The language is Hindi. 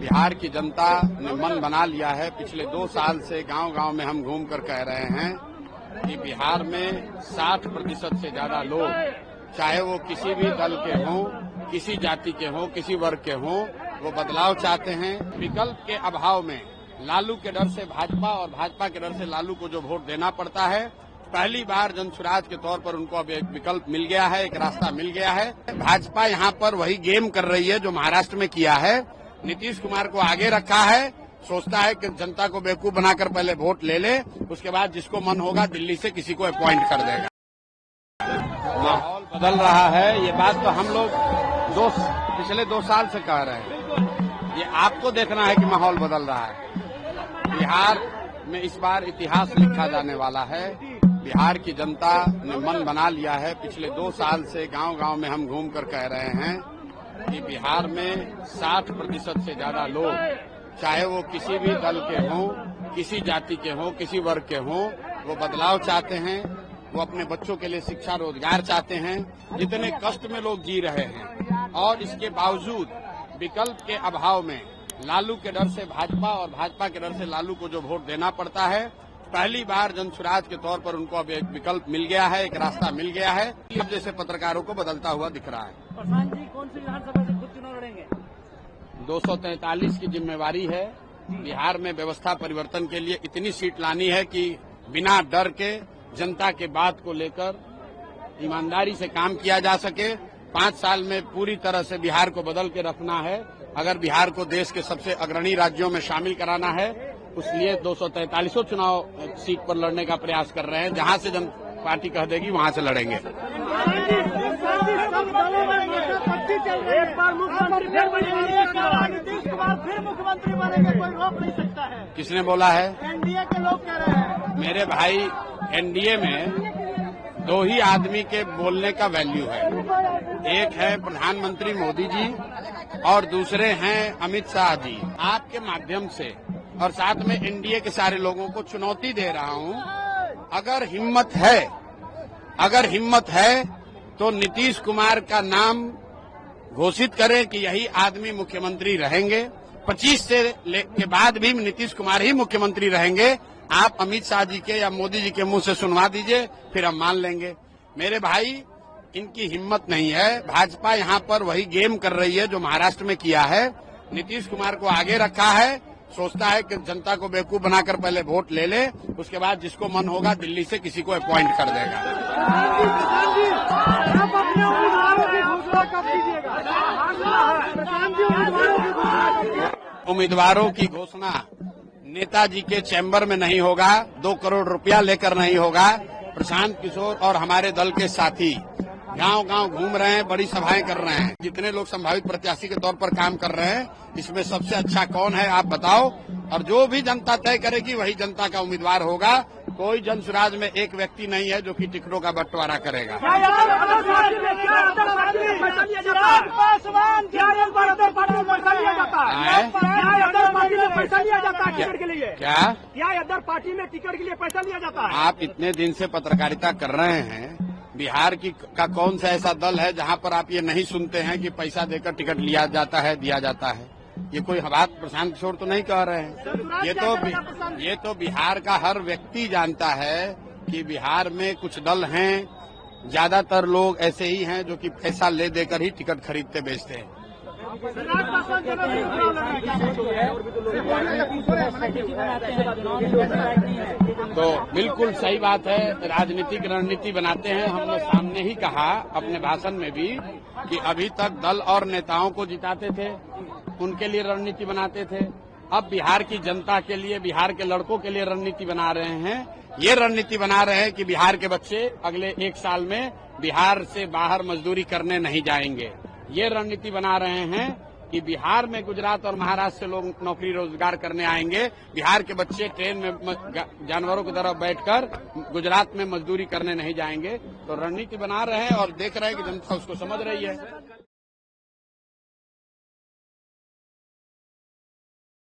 बिहार की जनता ने मन बना लिया है। पिछले 2 साल से गांव-गांव में हम घूमकर कह रहे हैं कि बिहार में 60% से ज्यादा लोग, चाहे वो किसी भी दल के हों, किसी जाति के हों, किसी वर्ग के हों, वो बदलाव चाहते हैं। विकल्प के अभाव में लालू के डर से भाजपा और भाजपा के डर से लालू को जो वोट देना पड़ता है, पहली बार जनसुराज के तौर पर उनको अब एक विकल्प मिल गया है, एक रास्ता मिल गया है। भाजपा यहाँ पर वही गेम कर रही है जो महाराष्ट्र में किया है। नीतीश कुमार को आगे रखा है, सोचता है कि जनता को बेवकूफ बनाकर पहले वोट ले ले, उसके बाद जिसको मन होगा दिल्ली से किसी को अपॉइंट कर देगा। माहौल बदल रहा है, ये बात तो हम लोग पिछले 2 साल से कह रहे हैं। ये आपको देखना है कि माहौल बदल रहा है। बिहार में इस बार इतिहास लिखा जाने वाला है। बिहार की जनता ने मन बना लिया है। पिछले 2 साल से गांव-गांव में हम घूमकर कह रहे हैं कि बिहार में 60% से ज्यादा लोग, चाहे वो किसी भी दल के हों, किसी जाति के हों, किसी वर्ग के हों, वो बदलाव चाहते हैं। वो अपने बच्चों के लिए शिक्षा, रोजगार चाहते हैं। जितने कष्ट में लोग जी रहे हैं और इसके बावजूद विकल्प के अभाव में लालू के डर से भाजपा और भाजपा के डर से लालू को जो वोट देना पड़ता है, पहली बार जनसुराज के तौर पर उनको अब एक विकल्प मिल गया है, एक रास्ता मिल गया है। अब जैसे पत्रकारों को बदलता हुआ दिख रहा है। प्रशांत जी कौन सी विधानसभा से खुद चुनाव लड़ेंगे? 243 की जिम्मेवारी है। बिहार में व्यवस्था परिवर्तन के लिए इतनी सीट लानी है कि बिना डर के जनता के बात को लेकर ईमानदारी से काम किया जा सके। 5 साल में पूरी तरह से बिहार को बदल के रखना है। अगर बिहार को देश के सबसे अग्रणी राज्यों में शामिल कराना है, उसलिए 243 चुनाव सीट पर लड़ने का प्रयास कर रहे हैं। जहां से जन पार्टी कह देगी वहां से लड़ेंगे। एक बार नीतीश कुमार फिर मुख्यमंत्री बनेंगे, कोई रोक नहीं सकता है। किसने बोला है? एनडीए के लोग कह रहे हैं। मेरे भाई, एनडीए में 2 ही आदमी के बोलने का वैल्यू है। एक है प्रधानमंत्री मोदी जी और दूसरे हैं अमित शाह जी। आपके माध्यम से और साथ में एनडीए के सारे लोगों को चुनौती दे रहा हूं, अगर हिम्मत है तो नीतीश कुमार का नाम घोषित करें कि यही आदमी मुख्यमंत्री रहेंगे। 25 से के बाद भी नीतीश कुमार ही मुख्यमंत्री रहेंगे। आप अमित शाह जी के या मोदी जी के मुंह से सुनवा दीजिए, फिर हम मान लेंगे। मेरे भाई, इनकी हिम्मत नहीं है। भाजपा यहाँ पर वही गेम कर रही है जो महाराष्ट्र में किया है। नीतीश कुमार को आगे रखा है, सोचता है कि जनता को बेवकूफ बनाकर पहले वोट ले ले, उसके बाद जिसको मन होगा दिल्ली से किसी को अपॉइंट कर देगा। उम्मीदवारों की घोषणा नेताजी के चैम्बर में नहीं होगा, 2 करोड़ रुपया लेकर नहीं होगा। प्रशांत किशोर और हमारे दल के साथी गांव-गांव घूम रहे हैं, बड़ी सभाएं कर रहे हैं। जितने लोग संभावित प्रत्याशी के तौर पर काम कर रहे हैं, इसमें सबसे अच्छा कौन है आप बताओ, और जो भी जनता तय करेगी वही जनता का उम्मीदवार होगा। कोई जनसुराज में एक व्यक्ति नहीं है जो कि टिकटों का बंटवारा करेगा। क्या अदर पार्टी में टिकट के लिए पैसा लिया जाता है? आप इतने दिन से पत्रकारिता कर रहे हैं, बिहार का कौन सा ऐसा दल है जहां पर आप ये नहीं सुनते हैं कि पैसा देकर टिकट लिया जाता है, दिया जाता है? ये कोई बात प्रशांत किशोर तो नहीं कह रहे हैं। ये तो बिहार का हर व्यक्ति जानता है कि बिहार में कुछ दल हैं, ज्यादातर लोग ऐसे ही हैं जो कि पैसा ले देकर ही टिकट खरीदते बेचते हैं। तो बिल्कुल सही बात है, राजनीतिक रणनीति बनाते हैं। हमने सामने ही कहा अपने भाषण में भी कि अभी तक दल और नेताओं को जिताते थे, उनके लिए रणनीति बनाते थे। अब बिहार की जनता के लिए, बिहार के लड़कों के लिए रणनीति बना रहे हैं। ये रणनीति बना रहे हैं कि बिहार के बच्चे अगले 1 साल में बिहार से बाहर मजदूरी करने नहीं जाएंगे। ये रणनीति बना रहे हैं कि बिहार में गुजरात और महाराष्ट्र से लोग नौकरी रोजगार करने आएंगे। बिहार के बच्चे ट्रेन में जानवरों की तरह बैठकर गुजरात में मजदूरी करने नहीं जाएंगे। तो रणनीति बना रहे हैं और देख रहे हैं कि जनता उसको समझ रही है।